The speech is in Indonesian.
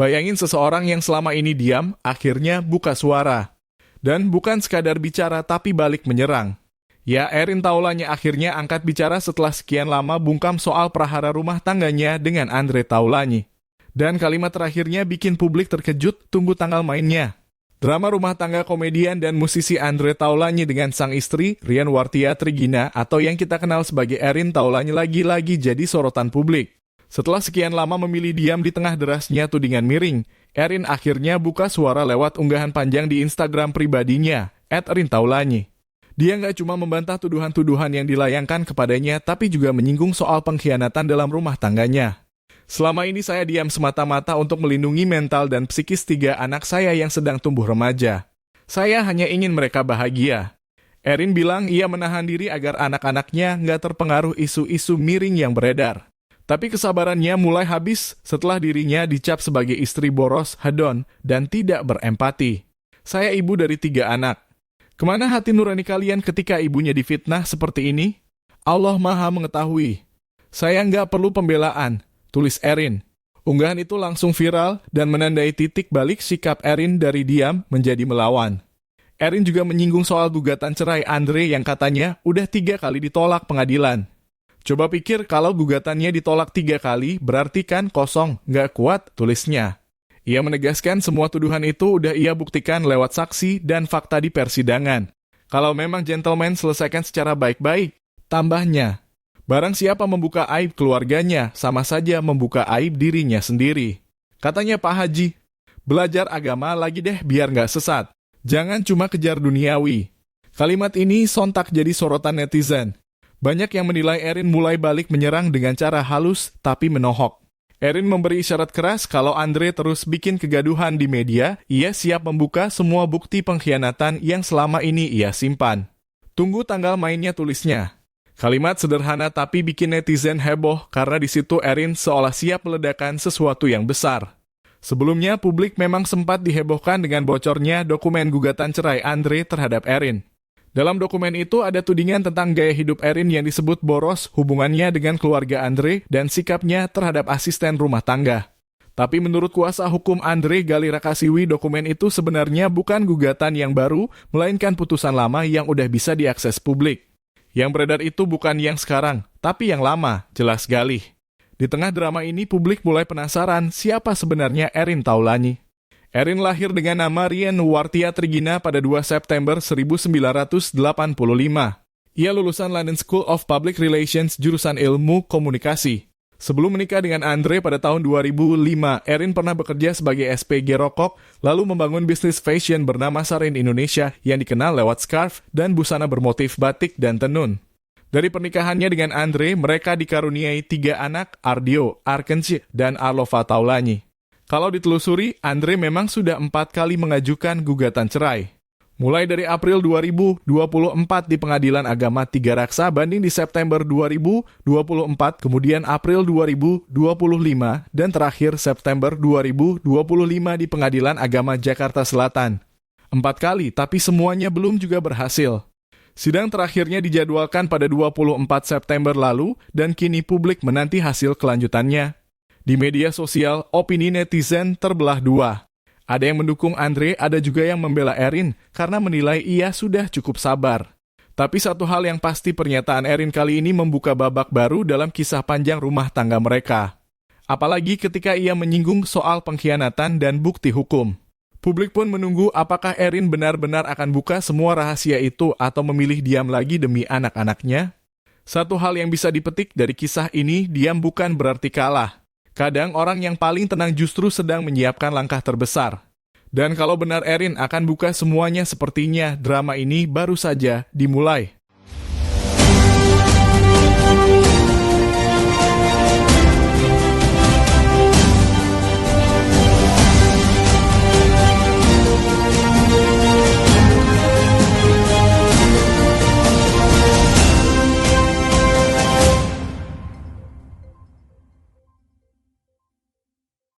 Bayangin seseorang yang selama ini diam, akhirnya buka suara. Dan bukan sekadar bicara tapi balik menyerang. Ya, Erin Taulany akhirnya angkat bicara setelah sekian lama bungkam soal prahara rumah tangganya dengan Andre Taulany. Dan kalimat terakhirnya bikin publik terkejut, tunggu tanggal mainnya. Drama rumah tangga komedian dan musisi Andre Taulany dengan sang istri, Rian Wartia Trigina, atau yang kita kenal sebagai Erin Taulany lagi-lagi jadi sorotan publik. Setelah sekian lama memilih diam di tengah derasnya tudingan miring, Erin akhirnya buka suara lewat unggahan panjang di Instagram pribadinya, @rintaulany. Dia nggak cuma membantah tuduhan-tuduhan yang dilayangkan kepadanya, tapi juga menyinggung soal pengkhianatan dalam rumah tangganya. Selama ini saya diam semata-mata untuk melindungi mental dan psikis 3 anak saya yang sedang tumbuh remaja. Saya hanya ingin mereka bahagia. Erin bilang ia menahan diri agar anak-anaknya nggak terpengaruh isu-isu miring yang beredar. Tapi kesabarannya mulai habis setelah dirinya dicap sebagai istri boros, hedon, dan tidak berempati. Saya ibu dari 3 anak. Kemana hati nurani kalian ketika ibunya difitnah seperti ini? Allah Maha mengetahui. Saya nggak perlu pembelaan, tulis Erin. Unggahan itu langsung viral dan menandai titik balik sikap Erin dari diam menjadi melawan. Erin juga menyinggung soal gugatan cerai Andre yang katanya udah 3 kali ditolak pengadilan. Coba pikir kalau gugatannya ditolak 3 kali, berarti kan kosong, nggak kuat, tulisnya. Ia menegaskan semua tuduhan itu udah ia buktikan lewat saksi dan fakta di persidangan. Kalau memang gentleman selesaikan secara baik-baik, tambahnya. Barang siapa membuka aib keluarganya, sama saja membuka aib dirinya sendiri. Katanya Pak Haji, belajar agama lagi deh biar nggak sesat. Jangan cuma kejar duniawi. Kalimat ini sontak jadi sorotan netizen. Banyak yang menilai Erin mulai balik menyerang dengan cara halus tapi menohok. Erin memberi isyarat keras kalau Andre terus bikin kegaduhan di media, ia siap membuka semua bukti pengkhianatan yang selama ini ia simpan. Tunggu tanggal mainnya, tulisnya. Kalimat sederhana tapi bikin netizen heboh karena di situ Erin seolah siap meledakan sesuatu yang besar. Sebelumnya publik memang sempat dihebohkan dengan bocornya dokumen gugatan cerai Andre terhadap Erin. Dalam dokumen itu ada tudingan tentang gaya hidup Erin yang disebut boros, hubungannya dengan keluarga Andre, dan sikapnya terhadap asisten rumah tangga. Tapi menurut kuasa hukum Andre Gali Rakasiwi, dokumen itu sebenarnya bukan gugatan yang baru, melainkan putusan lama yang udah bisa diakses publik. Yang beredar itu bukan yang sekarang, tapi yang lama, jelas Gali. Di tengah drama ini, publik mulai penasaran siapa sebenarnya Erin Taulany. Erin lahir dengan nama Rian Wartia Trigina pada 2 September 1985. Ia lulusan London School of Public Relations jurusan Ilmu Komunikasi. Sebelum menikah dengan Andre pada tahun 2005, Erin pernah bekerja sebagai SPG rokok, lalu membangun bisnis fashion bernama Sarin Indonesia yang dikenal lewat scarf dan busana bermotif batik dan tenun. Dari pernikahannya dengan Andre, mereka dikaruniai 3 anak, Ardio, Arkenci, dan Arlova Taulany. Kalau ditelusuri, Andre memang sudah 4 kali mengajukan gugatan cerai. Mulai dari April 2024 di Pengadilan Agama Tiga Raksa banding di September 2024, kemudian April 2025, dan terakhir September 2025 di Pengadilan Agama Jakarta Selatan. 4 kali, tapi semuanya belum juga berhasil. Sidang terakhirnya dijadwalkan pada 24 September lalu, dan kini publik menanti hasil kelanjutannya. Di media sosial, opini netizen terbelah 2. Ada yang mendukung Andre, ada juga yang membela Erin karena menilai ia sudah cukup sabar. Tapi satu hal yang pasti, pernyataan Erin kali ini membuka babak baru dalam kisah panjang rumah tangga mereka. Apalagi ketika ia menyinggung soal pengkhianatan dan bukti hukum. Publik pun menunggu apakah Erin benar-benar akan buka semua rahasia itu atau memilih diam lagi demi anak-anaknya. Satu hal yang bisa dipetik dari kisah ini, diam bukan berarti kalah. Kadang orang yang paling tenang justru sedang menyiapkan langkah terbesar. Dan kalau benar Erin akan buka semuanya, sepertinya drama ini baru saja dimulai.